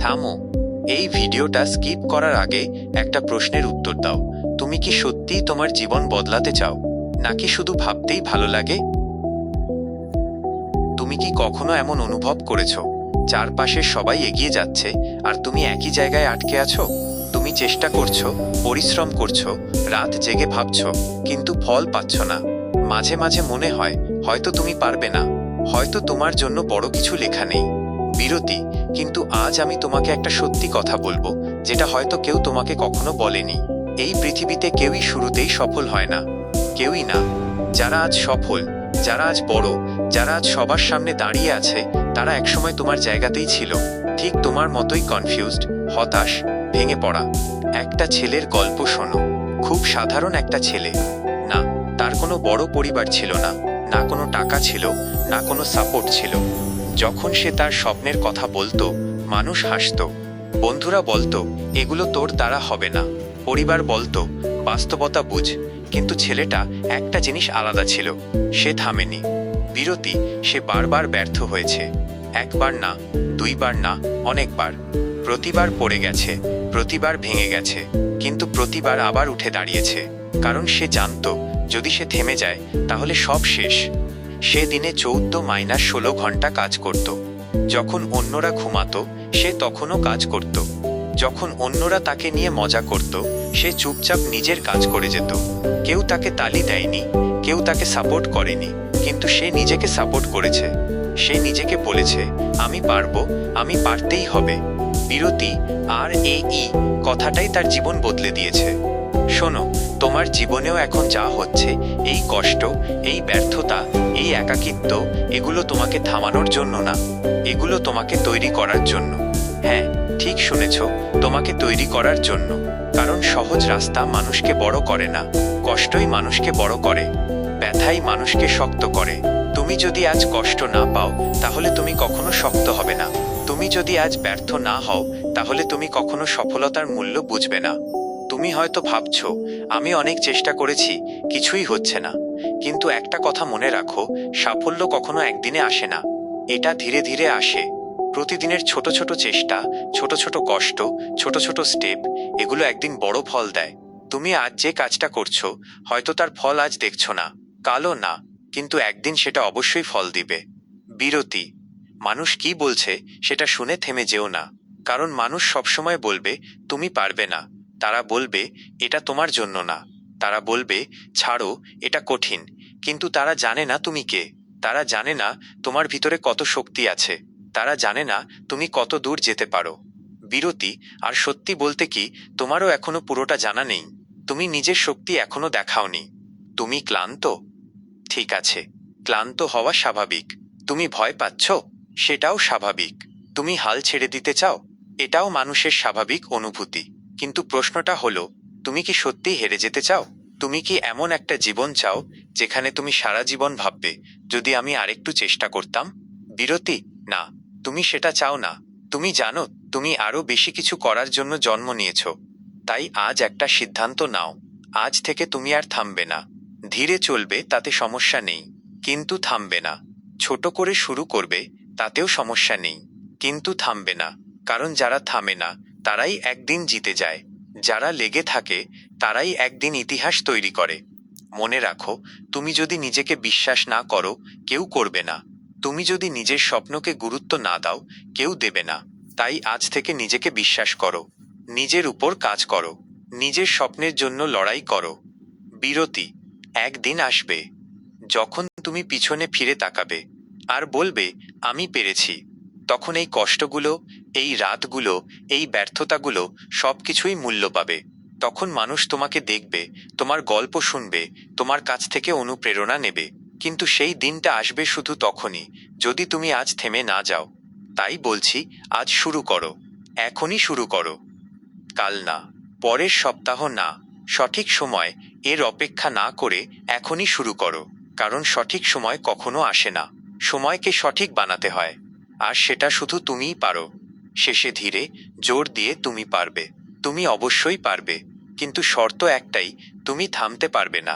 থামো, এই ভিডিওটা স্কিপ করার আগে একটা প্রশ্নের উত্তর দাও। তুমি কি সত্যিই তোমার জীবন বদলাতে চাও, নাকি শুধু ভাবতেই ভালো লাগে? তুমি কি কখনো এমন অনুভব করেছো চারপাশের সবাই এগিয়ে যাচ্ছে আর তুমি একই জায়গায় আটকে আছো? তুমি চেষ্টা করছো, পরিশ্রম করছো, রাত জেগে ভাবছো, কিন্তু ফল পাচ্ছ না। মাঝে মাঝে মনে হয় হয়তো তুমি পারবে না, হয়তো তোমার জন্য বড় কিছু লেখা নেই। বিরতি, কিন্তু আজ আমি তোমাকে একটা সত্যি কথা বলবো, যেটা হয়তো কেউ তোমাকে কখনো বলেনি। এই পৃথিবীতে কেউই শুরুতেই সফল হয় না, কেউই না। যারা আজ সফল, যারা আজ বড়, যারা আজ সবার সামনে দাঁড়িয়ে আছে, তারা একসময় তোমার জায়গাতেই ছিল, ঠিক তোমার মতোই কনফিউজড, হতাশ, ভেঙে পড়া। একটা ছেলের গল্প শোনো, খুব সাধারণ একটা ছেলে। না, তার কোনো বড় পরিবার ছিল না, না কোনো টাকা ছিল, না কোনো সাপোর্ট ছিল। যখন সে তার স্বপ্নের কথা বলতো, মানুষ হাসতো, বন্ধুরা বলতো এগুলো তোর দ্বারা হবে না, পরিবার বলতো বাস্তবতা বুঝ। কিন্তু ছেলেটা একটা জিনিস আলাদা ছিল, সে থামেনি। বিরতি, সে বারবার ব্যর্থ হয়েছে, একবার না, দুইবার না, অনেকবার। প্রতিবার পড়ে গেছে, প্রতিবার ভেঙে গেছে, কিন্তু প্রতিবার আবার উঠে দাঁড়িয়েছে। কারণ সে জানতো যদি সে থেমে যায় তাহলে সব শেষ। সে দিনে 14-16 ঘন্টা কাজ করত। যখন অন্যরা ঘুমাতো সে তখনও কাজ করত। যখন অন্যরা তাকে নিয়ে মজা করত, সে চুপচাপ নিজের কাজ করে যেত। কেউ তাকে তালি দেয়নি, কেউ তাকে সাপোর্ট করেনি, কিন্তু সে নিজেকে সাপোর্ট করেছে। সে নিজেকে বলেছে আমি পারবো, আমি পারতেই হবে। বিরতি, আর এই কথাটাই তার জীবন বদলে দিয়েছে। শোনো, তোমার জীবনেও এখন যা হচ্ছে, এই কষ্ট, এই ব্যর্থতা, এই একাকিত্ব, এগুলো তোমাকে থামানোর জন্য না, এগুলো তোমাকে তৈরি করার জন্য। হ্যাঁ, ঠিক শুনেছ, তোমাকে তৈরি করার জন্য। কারণ সহজ রাস্তা মানুষকে বড় করে না, কষ্টই মানুষকে বড় করে, ব্যথাই মানুষকে শক্ত করে। তুমি যদি আজ কষ্ট না পাও তাহলে তুমি কখনো শক্ত হবে না। তুমি যদি আজ ব্যর্থ না হও তাহলে তুমি কখনো সফলতার মূল্য বুঝবে না। তুমি হয়তো ভাবছো আমি অনেক চেষ্টা করেছি, কিছুই হচ্ছে না। কিন্তু একটা কথা মনে রাখো, সাফল্য কখনো একদিনে আসে না, এটা ধীরে ধীরে আসে। প্রতিদিনের ছোট ছোট চেষ্টা, ছোট ছোট কষ্ট, ছোট ছোট স্টেপ, এগুলো একদিন বড় ফল দেয়। তুমি আজ যে কাজটা করছো, হয়তো তার ফল আজ দেখছো না, কালও না, কিন্তু একদিন সেটা অবশ্যই ফল দিবে। বিরতি, মানুষ কি বলছে সেটা শুনে থেমে যেও না। কারণ মানুষ সবসময় বলবে তুমি পারবে না, তারা বলবে এটা তোমার জন্য না, তারা বলবে ছাড়ো, এটা কঠিন। কিন্তু তারা জানে না তুমি কে, তারা জানে না তোমার ভিতরে কত শক্তি আছে, তারা জানে না তুমি কত দূর যেতে পারো। বিরতি, আর সত্যি বলতে কি, তোমারও এখনো পুরোটা জানা নেই। তুমি নিজের শক্তি এখনো দেখাওনি। তুমি ক্লান্ত, ঠিক আছে, ক্লান্ত হওয়া স্বাভাবিক। তুমি ভয় পাচ্ছ, সেটাও স্বাভাবিক। তুমি হাল ছেড়ে দিতে চাও, এটাও মানুষের স্বাভাবিক অনুভূতি। কিন্তু প্রশ্নটা হলো, তুমি কি সত্যি হেরে যেতে চাও? তুমি কি এমন একটা জীবন চাও যেখানে তুমি সারা জীবন ভাববে যদি আমি আরেকটু চেষ্টা করতাম? বিরতি, না, তুমি সেটা চাও না। তুমি জানো তুমি আরো বেশি কিছু করার জন্য জন্ম নিয়েছ। তাই আজ একটা সিদ্ধান্ত নাও, আজ থেকে তুমি আর থামবে না। ধীরে চলবে তাতে সমস্যা নেই, কিন্তু থামবে না। ছোট করে শুরু করবে, তাতেও সমস্যা নেই, কিন্তু থামবে না। কারণ যারা থামে না তারাই একদিন জিতে যায়, যারা লেগে থাকে তারাই একদিন ইতিহাস তৈরি করে। মনে রাখো, তুমি যদি নিজেকে বিশ্বাস না করো, কেউ করবে না। তুমি যদি নিজের স্বপ্নকে গুরুত্ব না দাও, কেউ দেবে না। তাই আজ থেকে নিজেকে বিশ্বাস করো, নিজের উপর কাজ করো, নিজের স্বপ্নের জন্য লড়াই করো। বিরতি, একদিন আসবে যখন তুমি পিছনে ফিরে তাকাবে আর বলবে আমি পেরেছি। তখন এই কষ্টগুলো, এই রাতগুলো, এই ব্যর্থতাগুলো সবকিছুই মূল্য পাবে। তখন মানুষ তোমাকে দেখবে, তোমার গল্প শুনবে, তোমার কাছ থেকে অনুপ্রেরণা নেবে। কিন্তু সেই দিনটা আসবে শুধু তখনই যদি তুমি আজ থেমে না যাও। তাই বলছি, আজ শুরু করো, এখনই শুরু করো। কাল না, পরের সপ্তাহ না, সঠিক সময় এর অপেক্ষা না করে এখনই শুরু করো। কারণ সঠিক সময় কখনো আসে না, সময়কে সঠিক বানাতে হয়। আর সেটা শুধু তুমিই পারো। শেষে ধীরে, জোর দিয়ে তুমি পারবে, তুমি অবশ্যই পারবে। কিন্তু শর্ত একটাই, তুমি থামতে পারবে না।